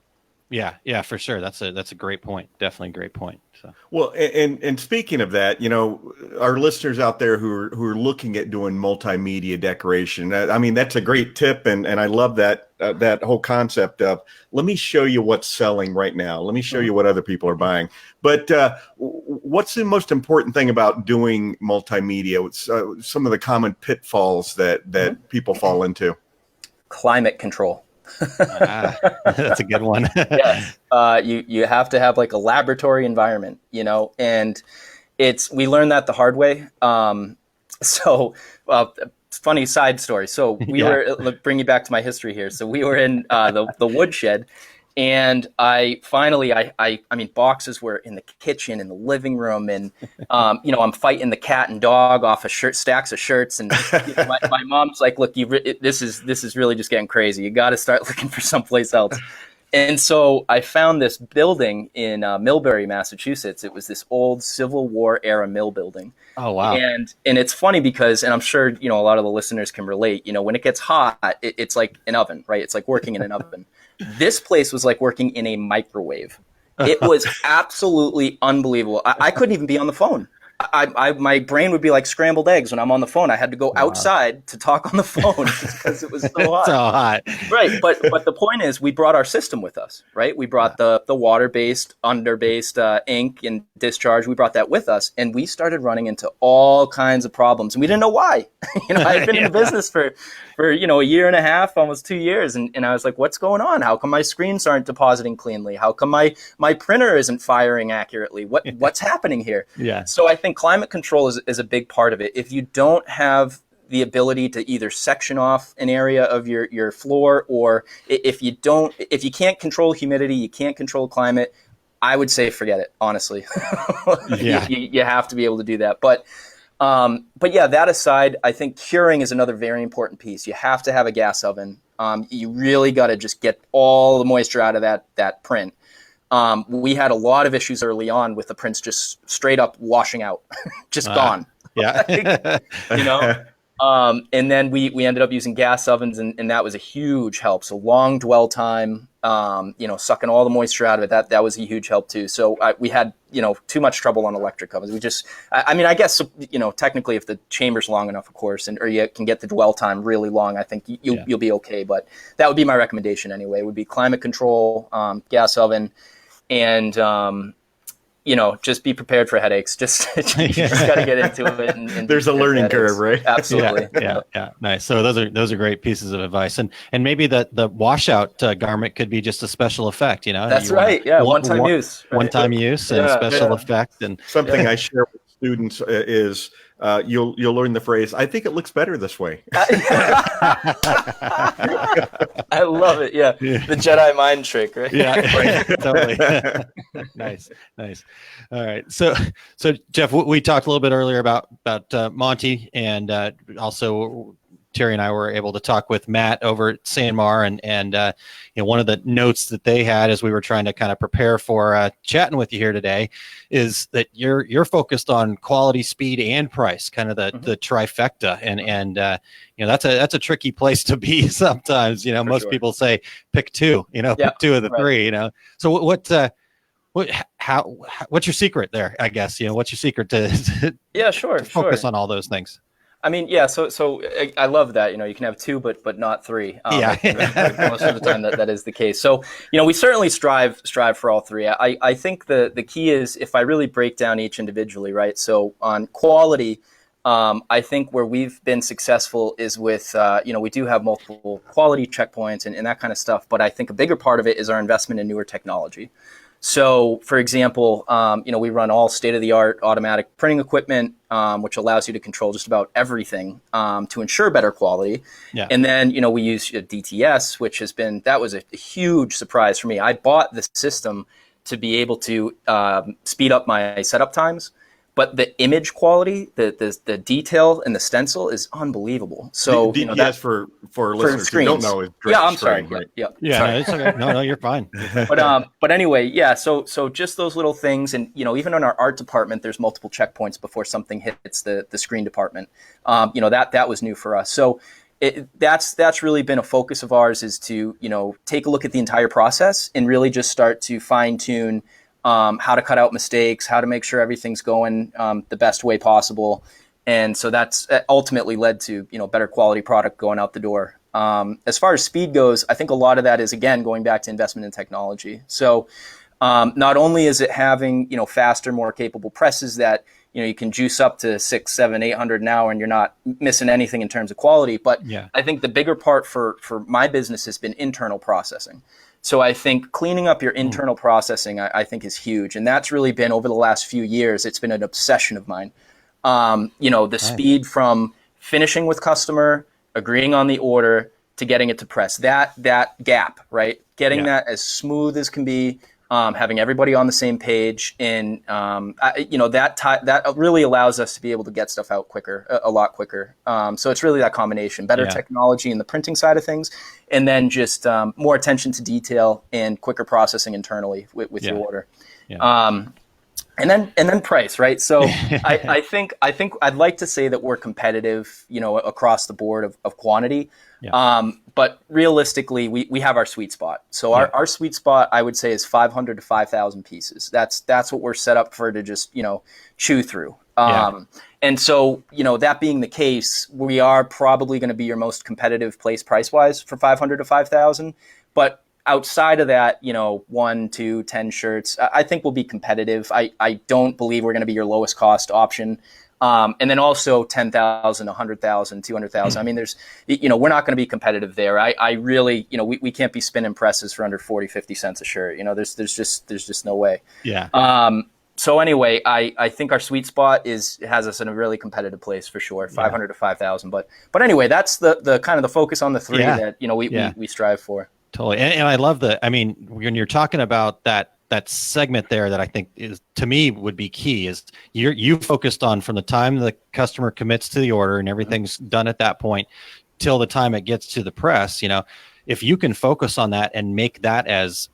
for sure. That's a great point. Definitely a great point. So. Well, and speaking of that, our listeners out there who are looking at doing multimedia decoration, that's a great tip, and I love that whole concept of, let me show you what's selling right now. Let me show you what other people are buying. But what's the most important thing about doing multimedia? What's some of the common pitfalls that people fall into? Climate control. That's a good one. Yes. You have to have like a laboratory environment, and we learned that the hard way. Funny side story. So we were, bring you back to my history here. So we were in the woodshed, and boxes were in the kitchen, in the living room, and I'm fighting the cat and dog off of stacks of shirts, and my mom's like, "Look, this is really just getting crazy. You got to start looking for someplace else." And so I found this building in Millbury, Massachusetts. It was this old Civil War era mill building. Oh, wow. And it's funny because, and I'm sure, a lot of the listeners can relate, when it gets hot, it's like an oven, right? It's like working in an oven. This place was like working in a microwave. It was absolutely unbelievable. I couldn't even be on the phone. My brain would be like scrambled eggs when I'm on the phone. I had to go outside to talk on the phone because it was so hot. So hot. Right. But the point is, we brought our system with us, right? We brought the water-based, under-based ink and discharge. We brought that with us, and we started running into all kinds of problems, and we didn't know why. I had been in the business for a year and a half, almost 2 years, and I was like, what's going on? How come my screens aren't depositing cleanly? How come my printer isn't firing accurately? What's happening here? Yeah. So I think climate control is a big part of it. If you don't have the ability to either section off an area of your floor, or if you can't control humidity, you can't control climate, I would say forget it, honestly. Yeah. You have to be able to do that. But yeah, that aside, I think curing is another very important piece. You have to have a gas oven. You really got to just get all the moisture out of that print. we had a lot of issues early on with the prints just straight up washing out, just gone. Yeah. You know. And then we ended up using gas ovens, and that was a huge help. So long dwell time, sucking all the moisture out of it. That was a huge help too. So we had, too much trouble on electric ovens. I guess, technically if the chamber's long enough, of course, or you can get the dwell time really long, I think you'll be okay. But that would be my recommendation anyway. It would be climate control, gas oven, and, just be prepared for headaches. You just got to get into it. And there's a learning curve, right? Absolutely. Yeah. Nice. So those are great pieces of advice. And maybe the washout garment could be just a special effect. That's right. Yeah. One-time use. Right? One-time use and special effect. And something I share with students is you'll learn the phrase, I think it looks better this way. I love it. Yeah. The Jedi mind trick, right? Yeah, totally. Nice. All right. So Jeff, we talked a little bit earlier about Monty, and also Terry and I were able to talk with Matt over at Sanmar, and one of the notes that they had as we were trying to kind of prepare for chatting with you here today is that you're focused on quality, speed, and price, kind of the trifecta, and that's a tricky place to be sometimes. Most people say pick two, pick two of the three. So what's your secret there? I guess what's your secret to focus on all those things. I mean, yeah. So I love that. You can have two, but not three. Most of the time that is the case. So we certainly strive for all three. I think the key is if I really break down each individually, right? So on quality, I think where we've been successful is with we do have multiple quality checkpoints and that kind of stuff. But I think a bigger part of it is our investment in newer technology. So, for example, we run all state-of-the-art automatic printing equipment, which allows you to control just about everything to ensure better quality. Yeah. And then, we use DTS, which that was a huge surprise for me. I bought the system to be able to speed up my setup times. But the image quality, the detail in the stencil is unbelievable. So DTS for listeners who don't know is direct I'm sorry. right? Yeah. No, it's okay. No, you're fine. But anyway, yeah. So just those little things, and even in our art department, there's multiple checkpoints before something hits the screen department. That was new for us. So that's really been a focus of ours, is to take a look at the entire process and really just start to fine tune. How to cut out mistakes, how to make sure everything's going the best way possible. And so that's ultimately led to, better quality product going out the door. As far as speed goes, I think a lot of that is, again, going back to investment in technology. So not only is it having, faster, more capable presses that, you can juice up to 600, 700, 800 an hour and you're not missing anything in terms of quality. But I think the bigger part for my business has been internal processing. So I think cleaning up your internal processing, I think, is huge. And that's really been, over the last few years, it's been an obsession of mine. The speed from finishing with customer, agreeing on the order, to getting it to press. That gap, right? Getting that as smooth as can be, having everybody on the same page. And, that really allows us to be able to get stuff out quicker, a lot quicker. So it's really that combination, better technology in the printing side of things, and then just more attention to detail and quicker processing internally with your order. Yeah. And then price, right? So I think I'd like to say that we're competitive, across the board of quantity. Yeah. But realistically, we have our sweet spot. So our sweet spot, I would say, is 500 to 5,000 pieces. That's what we're set up for, to just, chew through. And so, that being the case, we are probably going to be your most competitive place price-wise for 500 to 5,000. But outside of that, 1, 2, 10 shirts, I think we'll be competitive. I don't believe we're going to be your lowest cost option. And then also 10,000, 100,000, 200,000. I mean, there's, we're not going to be competitive there. I really, we can't be spinning presses for under 40, 50 cents a shirt. There's just no way. Yeah. So anyway, I think our sweet spot has us in a really competitive place for sure, 500 to 5,000. But anyway, that's the kind of the focus on the three that, we strive for. Totally. And I love when you're talking about that segment there, that I think is, to me, would be key, is you focused on from the time the customer commits to the order and everything's done at that point till the time it gets to the press. If you can focus on that and make that as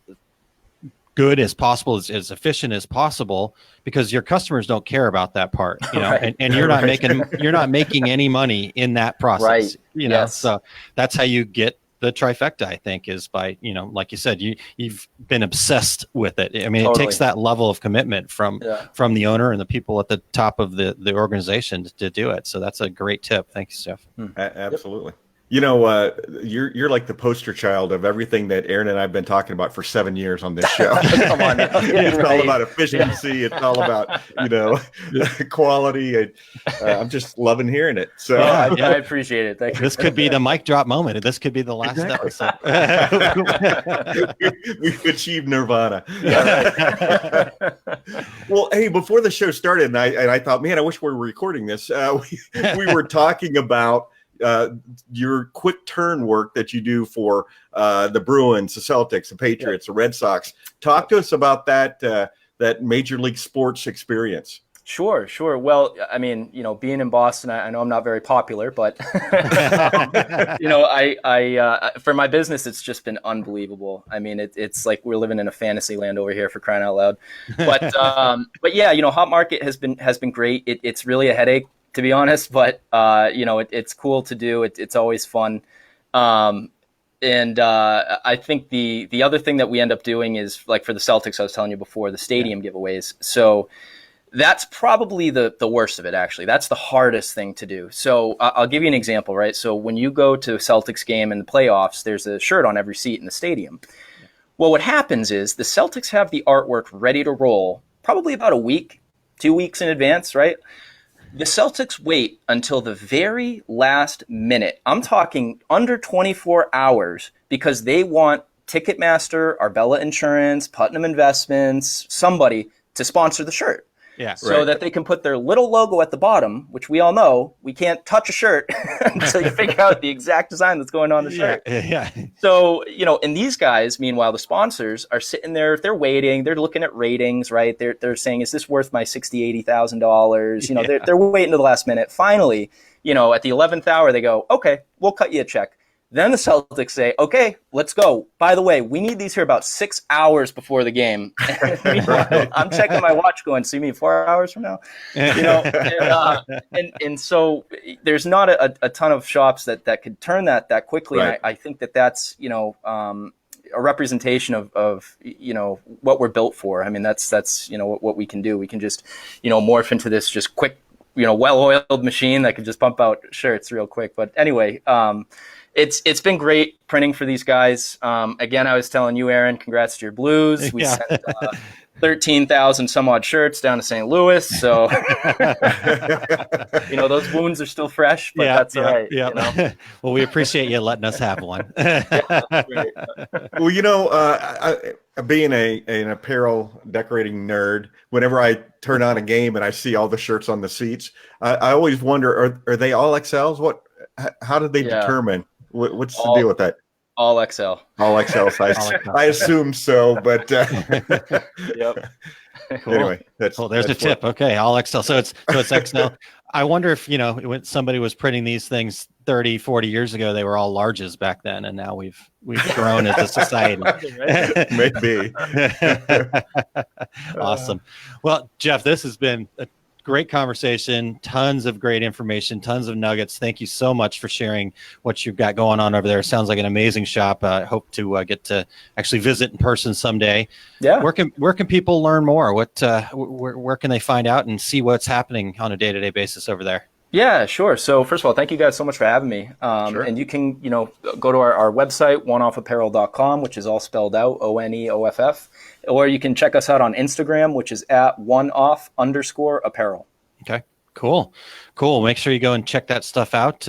good as possible, as efficient as possible, because your customers don't care about that part, Right. and you're not making any money in that process, Right. Yes. So that's how you get the trifecta, I think, is by, like you said, you've been obsessed with it. I mean, Totally. It takes that level of commitment from the owner and the people at the top of the organization to do it. So that's a great tip. Thanks, Jeff. Absolutely. You're like the poster child of everything that Aaron and I've been talking about for 7 years on this show. Come on. It's all about efficiency. It's all about, quality. I'm just loving hearing it. So I appreciate it. Thank you. This could be the mic drop moment. This could be the last episode. We've achieved nirvana. Well, hey, before the show started, and I thought, man, I wish we were recording this. We were talking about your quick turn work that you do for the Bruins, the Celtics, the Patriots, the Red Sox. Talk to us about that Major League Sports experience. Sure. Well, I mean, being in Boston, I know I'm not very popular, but I for my business, it's just been unbelievable. I mean, it's like we're living in a fantasy land over here, for crying out loud. But yeah, Hot Market has been great. It's really a headache, to be honest, but it's cool to do. It's always fun. And I think the other thing that we end up doing is, like, for the Celtics, I was telling you before, the stadium giveaways. So that's probably the worst of it, actually. That's the hardest thing to do. So I'll give you an example, right? So when you go to a Celtics game in the playoffs, there's a shirt on every seat in the stadium. Well, what happens is the Celtics have the artwork ready to roll probably about a week, 2 weeks in advance, right? The Celtics wait until the very last minute. I'm talking under 24 hours, because they want Ticketmaster, Arbella Insurance, Putnam Investments, somebody to sponsor the shirt. Yeah. So that they can put their little logo at the bottom, which we all know we can't touch a shirt until you figure out the exact design that's going on the shirt. Yeah. So, and these guys, meanwhile, the sponsors are sitting there, they're waiting, they're looking at ratings, right? They're saying, is this worth my $60,000, $80,000? They're waiting to the last minute. Finally, at the 11th hour, they go, okay, we'll cut you a check. Then the Celtics say, okay, let's go. By the way, we need these here about 6 hours before the game. I'm checking my watch going, so you mean 4 hours from now? And so there's not a ton of shops that could turn that quickly. Right. And I think that's, a representation of what we're built for. I mean, that's what we can do. We can just, morph into this just quick, well-oiled machine that can just pump out shirts real quick. But anyway, It's been great printing for these guys. Again, I was telling you, Aaron, congrats to your Blues. We sent 13,000 some odd shirts down to St. Louis. So, those wounds are still fresh, but that's all right. Yeah. Well, we appreciate you letting us have one. Well, being an apparel decorating nerd, whenever I turn on a game and I see all the shirts on the seats, I always wonder, are they all XLs? How did they determine? What's the deal with that? All XL. All XL size. I assume so, but yep. Cool. Anyway, there's a tip. Okay, all XL. So it's XL. I wonder if, when somebody was printing these things 30, 40 years ago, they were all larges back then, and now we've grown as a society. Maybe. Awesome. Well, Jeff, this has been a great conversation, tons of great information, tons of nuggets. Thank you so much for sharing what you've got going on over there. Sounds like an amazing shop. I hope to get to actually visit in person someday. Yeah. Where can people learn more? Where can they find out and see what's happening on a day-to-day basis over there? Yeah, sure. So first of all, thank you guys so much for having me. Sure. And you can, go to our website, oneoffapparel.com, which is all spelled out, ONEOFF. Or you can check us out on Instagram, which is at oneoff_apparel. Okay, cool. Make sure you go and check that stuff out.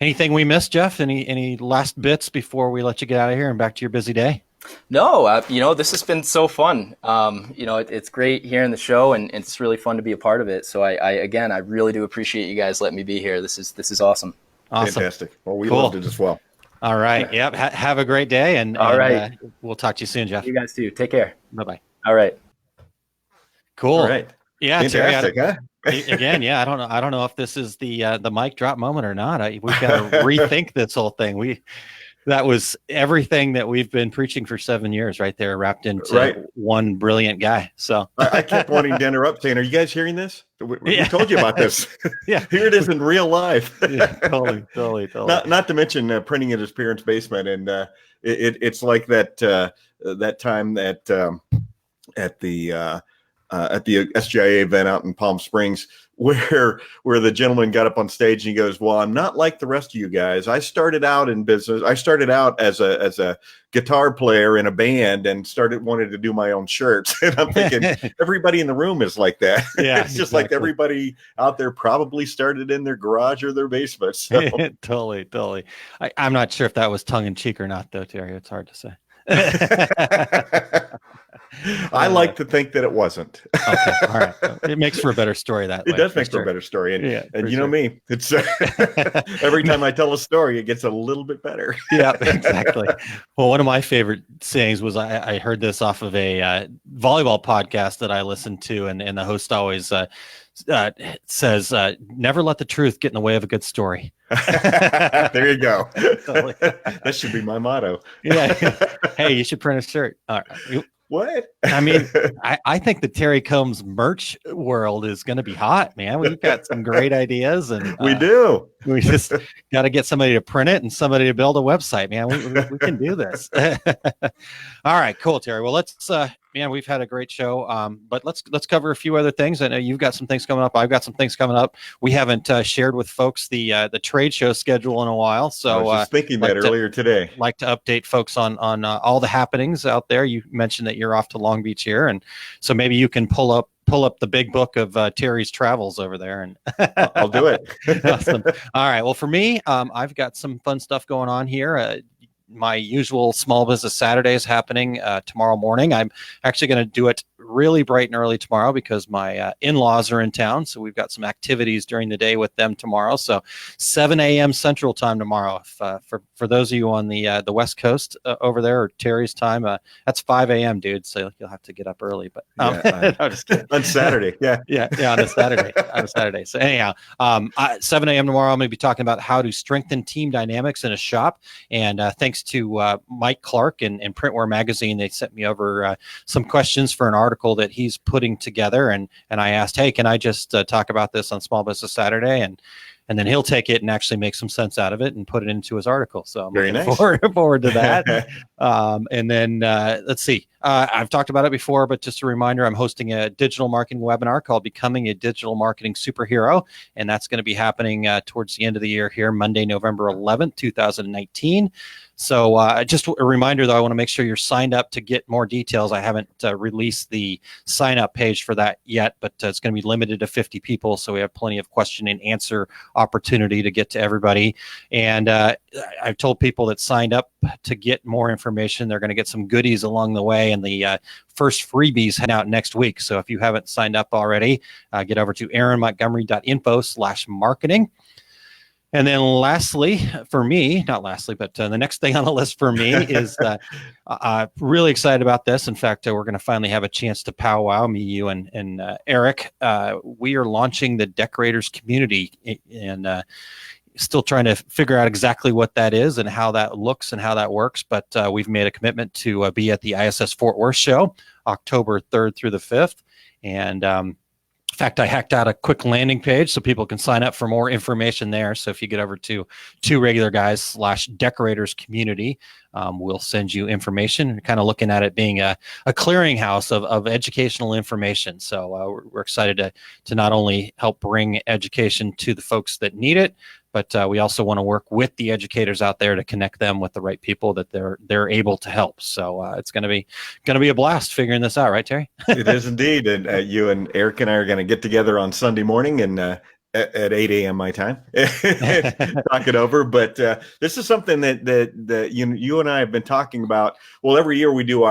Anything we missed, Jeff? Any last bits before we let you get out of here and back to your busy day? No, this has been so fun. It's great hearing the show, and it's really fun to be a part of it. So I really do appreciate you guys letting me be here. This is awesome. Fantastic. Well, we loved it as well. All right. Yep. Have a great day, and we'll talk to you soon, Jeff. You guys too. Take care. Bye-bye. All right. Cool. All right. Yeah. Fantastic, Terry, again, yeah. I don't know if this is the mic drop moment or not. We've got to rethink this whole thing. That was everything that we've been preaching for 7 years, right there, wrapped into one brilliant guy. So I kept wanting to interrupt, saying, "Are you guys hearing this? We told you about this. Yeah, here it is in real life." Totally. Not to mention printing at his parents' basement, and it's like that time at the SGIA event out in Palm Springs, where the gentleman got up on stage and he goes, "Well, I'm not like the rest of you guys. I started out in business. I started out as a guitar player in a band and wanted to do my own shirts." And I'm thinking, everybody in the room is like that. Yeah, it's just like everybody out there probably started in their garage or their basement. So. Totally. I'm not sure if that was tongue in cheek or not, though, Terry. It's hard to say. I like to think that it wasn't. Okay, all right. It makes for a better story that way. It does make for a better story, and you know me. It's every time I tell a story, it gets a little bit better. Yeah, exactly. Well, one of my favorite sayings was I heard this off of a volleyball podcast that I listened to, and the host always says, "Never let the truth get in the way of a good story." There you go. Totally. That should be my motto. Yeah. Hey, you should print a shirt. All right. What? I mean, I think the Terry Combs merch world is going to be hot, man. We've got some great ideas, and we do. We just got to get somebody to print it and somebody to build a website, man. We can do this. All right, cool, Terry. Well, let's man, we've had a great show, but let's cover a few other things. I know you've got some things coming up. I've got some things coming up. We haven't shared with folks the trade show schedule in a while, so I was just thinking that earlier today. Like to update folks on all the happenings out there. You mentioned that you're off to Long Beach here, and so maybe you can pull up the big book of Terry's travels over there, and I'll do it. Awesome. All right. Well, for me, I've got some fun stuff going on here. My usual Small Business Saturday is happening tomorrow morning. I'm actually going to do it really bright and early tomorrow because my in-laws are in town. So we've got some activities during the day with them tomorrow. So 7 a.m. Central Time tomorrow. For those of you on the West Coast over there, or Terry's time, that's 5 a.m., dude. So you'll have to get up early. But no, just kidding. On Saturday. Yeah, on a Saturday. So anyhow, 7 a.m. tomorrow, I'm going to be talking about how to strengthen team dynamics in a shop. And thanks to Mike Clark and Printwear Magazine, they sent me over some questions for an article that he's putting together, and I asked, hey, can I just talk about this on Small Business Saturday, and then he'll take it and actually make some sense out of it and put it into his article. So I'm very looking nice. forward to that. And then let's see. I've talked about it before, but just a reminder, I'm hosting a digital marketing webinar called Becoming a Digital Marketing Superhero. And that's going to be happening towards the end of the year here, Monday, November 11th, 2019. So just a reminder, though, I want to make sure you're signed up to get more details. I haven't released the sign-up page for that yet, but it's going to be limited to 50 people. So we have plenty of question and answer opportunity to get to everybody. And I've told people that signed up to get more information, they're going to get some goodies along the way. And the first freebies head out next week. So if you haven't signed up already, get over to aaronmontgomery.info/marketing. And then lastly, for me, not lastly, but the next thing on the list for me is I'm really excited about this. In fact, we're going to finally have a chance to powwow, me, you, and Eric. We are launching the Decorators Community, and still trying to figure out exactly what that is and how that looks and how that works. But we've made a commitment to be at the ISS Fort Worth show, October 3rd through the 5th. And in fact, I hacked out a quick landing page so people can sign up for more information there. So if you get over to TwoRegularGuys/Decorators Community, we'll send you information. We're kind of looking at it being a clearinghouse of educational information. So we're excited to not only help bring education to the folks that need it, but we also want to work with the educators out there to connect them with the right people that they're able to help. So it's going to be a blast figuring this out, right, Terry? It is indeed. And you and Eric and I are going to get together on Sunday morning and at 8 a.m. my time, talk it over. But this is something that you and I have been talking about. Well, every year we do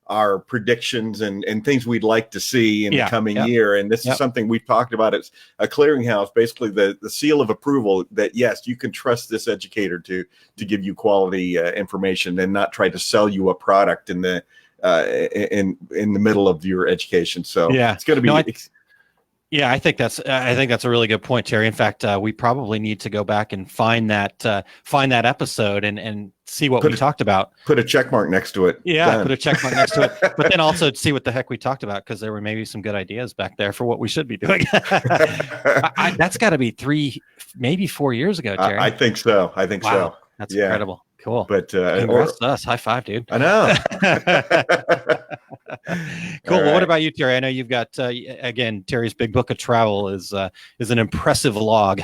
our predictions and things we'd like to see in the coming year. And this is something we've talked about. It's a clearinghouse, basically the seal of approval that, yes, you can trust this educator to give you quality information and not try to sell you a product in the middle of your education. So it's going to be. Yeah, I think that's a really good point, Terry. In fact, we probably need to go back and find that episode and see what we talked about. Put a check mark next to it. Yeah, Done. put a check mark next to it. But then also see what the heck we talked about, because there were maybe some good ideas back there for what we should be doing. That's got to be 3, maybe 4 years ago, Terry. I think so. Wow, that's incredible. Cool. But congrats to us. High five, dude. I know. Cool. Well, what about you, Terry? I know you've got again, Terry's big book of travel is an impressive log.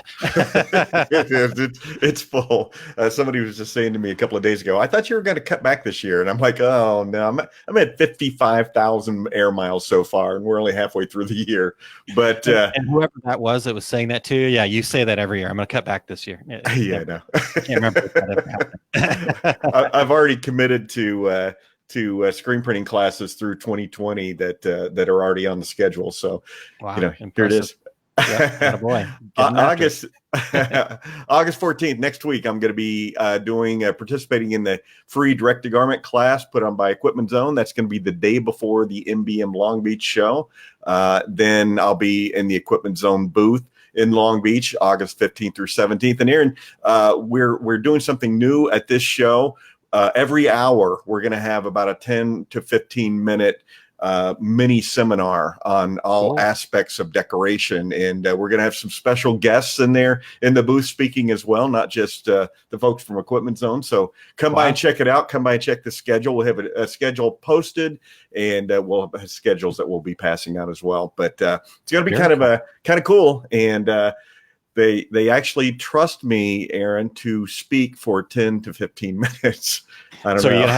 It's full. Somebody was just saying to me a couple of days ago, I thought you were going to cut back this year, and I'm like, oh no, I'm at 55,000 air miles so far, and we're only halfway through the year. But and whoever that was saying that to you, yeah, you say that every year. I'm going to cut back this year. Yeah, I know. Can't remember if that ever happened. I've already committed to screen printing classes through 2020 that are already on the schedule. So, wow, here it is. Yeah, boy. August 14th, next week, I'm going to be participating in the free direct to garment class put on by Equipment Zone. That's going to be the day before the MBM Long Beach show. Then I'll be in the Equipment Zone booth in Long Beach, August 15th through 17th. And Aaron, we're doing something new at this show. Every hour, we're going to have about a 10 to 15 minute mini seminar on all aspects of decoration. And we're going to have some special guests in there in the booth speaking as well, not just the folks from Equipment Zone. So come by and check it out. Come by and check the schedule. We'll have a schedule posted, and we'll have schedules that we'll be passing out as well. But it's going to be kind of cool. And they actually trust me, Aaron, to speak for 10 to 15 minutes. I don't know. Are you gonna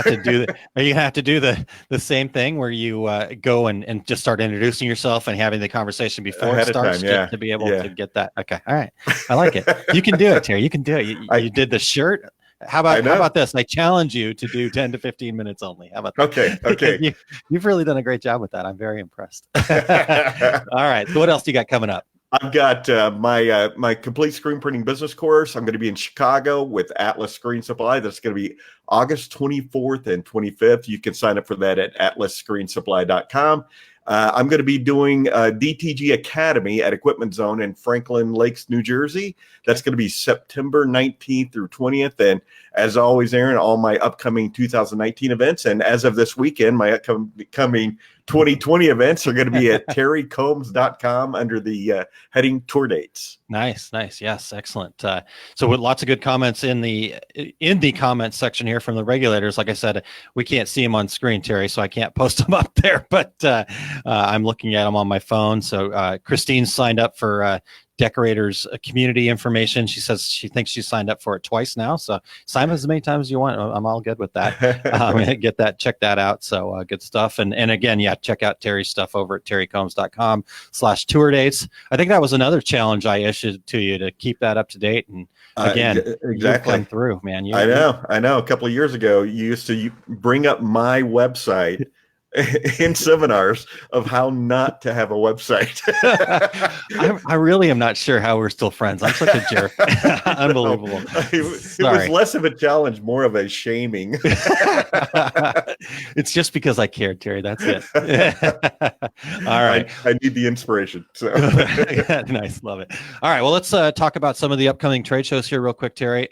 have to do the same thing where you go and just start introducing yourself and having the conversation before it starts to be able to get that? Okay, all right, I like it. You can do it, Terry. You can do it. You did the shirt. How about this? I challenge you to do 10 to 15 minutes only. How about that? Okay. You've really done a great job with that. I'm very impressed. All right. So what else do you got coming up? I've got my complete screen printing business course. I'm going to be in Chicago with Atlas Screen Supply. That's going to be August 24th and 25th. You can sign up for that at atlasscreensupply.com. I'm going to be doing DTG Academy at Equipment Zone in Franklin Lakes, New Jersey. That's going to be September 19th through 20th. And as always, Aaron, all my upcoming 2019 events, and as of this weekend, my upcoming 2020 events are going to be at terrycombs.com under the heading tour dates. Nice. Yes, excellent. So with lots of good comments in the comments section here from the regulators. Like I said, we can't see them on screen, Terry, so I can't post them up there, but I'm looking at them on my phone. So Christine signed up for decorators community information. She says she thinks she signed up for it twice now. So sign as many times as you want. I'm all good with that. Check that out. So good stuff. And again, check out Terry's stuff over at terrycombs.com/tour dates. I think that was another challenge I issued to you to keep that up to date. And again, exactly come through, man. I know. A couple of years ago, you used to bring up my website in seminars of how not to have a website. I really am not sure how we're still friends. I'm such a jerk. Unbelievable. It was less of a challenge, more of a shaming. It's just because I cared, Terry. That's it. All right. I need the inspiration. So nice. Love it. All right. Well, let's talk about some of the upcoming trade shows here real quick, Terry.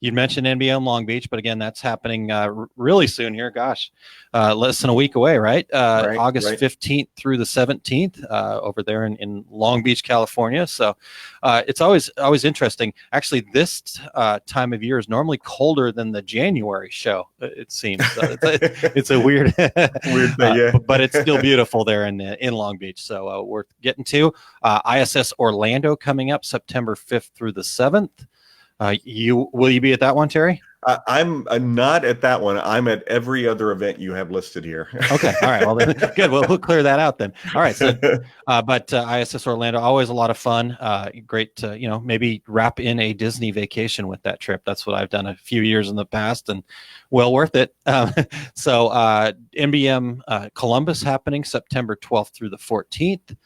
You mentioned NBM Long Beach, but again, that's happening really soon here. Gosh, less than a week away. Right. August 15th through the 17th over there in Long Beach, California. So it's always interesting. Actually, this time of year is normally colder than the January show, it seems. It's a weird thing, but it's still beautiful there in Long Beach. So we're getting to ISS Orlando coming up September 5th through the 7th. Will you be at that one, Terry? I'm not at that one. I'm at every other event you have listed here. Okay. All right. Well, then, good. We'll clear that out then. All right. So, but ISS Orlando, always a lot of fun. Great to, maybe wrap in a Disney vacation with that trip. That's what I've done a few years in the past, and well worth it. So NBM Columbus happening September 12th through the 14th.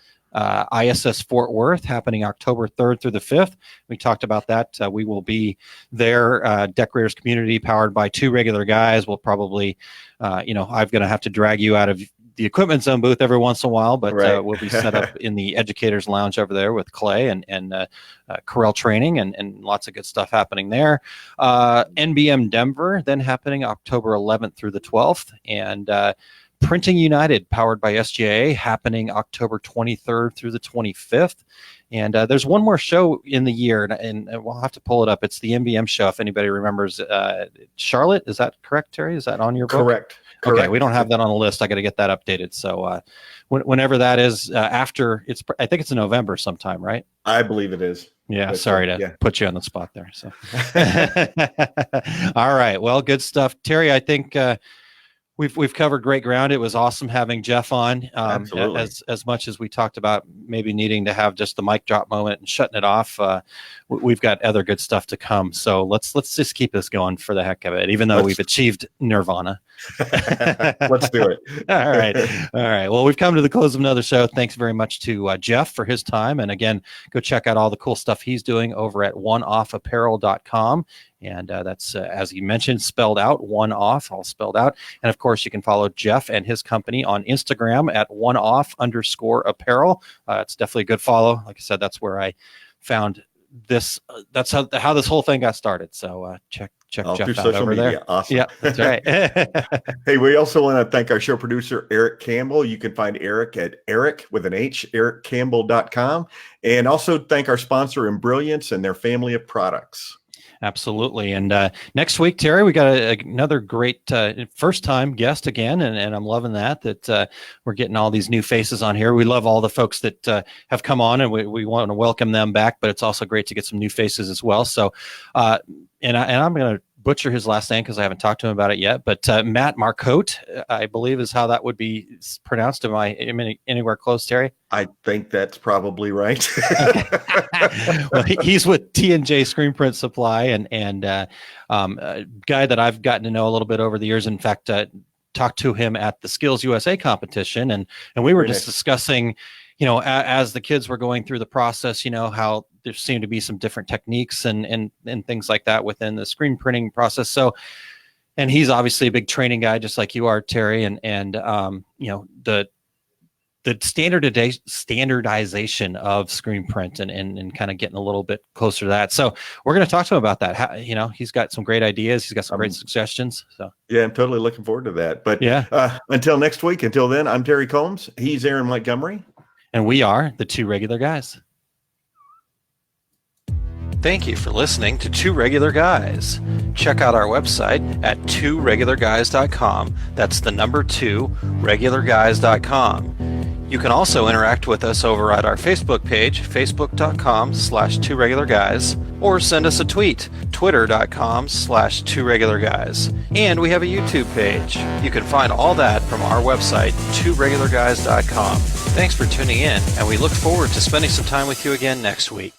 ISS Fort Worth happening October 3rd through the 5th. We talked about that. We will be there. Decorators community powered by two regular guys. We'll probably, I'm going to have to drag you out of the Equipment Zone booth every once in a while, but Right. we'll be set up in the Educators Lounge over there with Clay and Corel training and lots of good stuff happening there. NBM Denver then happening October 11th through the 12th, and Printing United, powered by SGA, happening October 23rd through the 25th. And there's one more show in the year, and we'll have to pull it up. It's the NBM show, if anybody remembers. Charlotte, is that correct, Terry? Is that on your book? Correct. Okay, we don't have that on the list. I got to get that updated. So whenever that is, after I think it's in November sometime, right? I believe it is. Yeah, But, sorry to put you on the spot there. So, all right, well, good stuff, Terry. I think we've covered great ground. It was awesome having Jeff on. Absolutely. As much as we talked about maybe needing to have just the mic drop moment and shutting it off, we've got other good stuff to come. So let's just keep this going for the heck of it, even though we've achieved nirvana. Let's do it. All right. Well, we've come to the close of another show. Thanks very much to Jeff for his time. And again, go check out all the cool stuff he's doing over at oneoffapparel.com. And that's, as he mentioned, spelled out, one off, all spelled out. And of course, you can follow Jeff and his company on Instagram at oneoff_apparel. It's definitely a good follow. Like I said, that's where I found this. That's how this whole thing got started. So check All Jeff through out social over media. there. Awesome. Yeah, that's right. Hey, we also want to thank our show producer, Eric Campbell. You can find Eric at Eric with an H, ericcampbell.com. And also thank our sponsor, Brilliance, and their family of products. Absolutely. And next week, Terry, we got another great first-time guest again, and I'm loving that we're getting all these new faces on here. We love all the folks that have come on, and we want to welcome them back, but it's also great to get some new faces as well. So, and I'm going to butcher his last name because I haven't talked to him about it yet, but Matt Marcotte, I believe is how that would be pronounced. Am I anywhere close, Terry? I think that's probably right. Well, he's with T&J Screen Print Supply, and a guy that I've gotten to know a little bit over the years. In fact, talked to him at the Skills USA competition, and we were just discussing, as the kids were going through the process, how there seemed to be some different techniques and things like that within the screen printing process. So, and he's obviously a big training guy, just like you are, Terry, and the standardization of screen print and kind of getting a little bit closer to that. So we're going to talk to him about that. He's got some great ideas. He's got some great suggestions. So yeah, I'm totally looking forward to that. But yeah, until next week, until then, I'm Terry Combs. He's Aaron Montgomery. And we are the Two Regular Guys. Thank you for listening to Two Regular Guys. Check out our website at tworegularguys.com. That's the number 2, regularguys.com. You can also interact with us over at our Facebook page, facebook.com/tworegularguys, or send us a tweet, twitter.com/tworegularguys. And we have a YouTube page. You can find all that from our website, tworegularguys.com. Thanks for tuning in, and we look forward to spending some time with you again next week.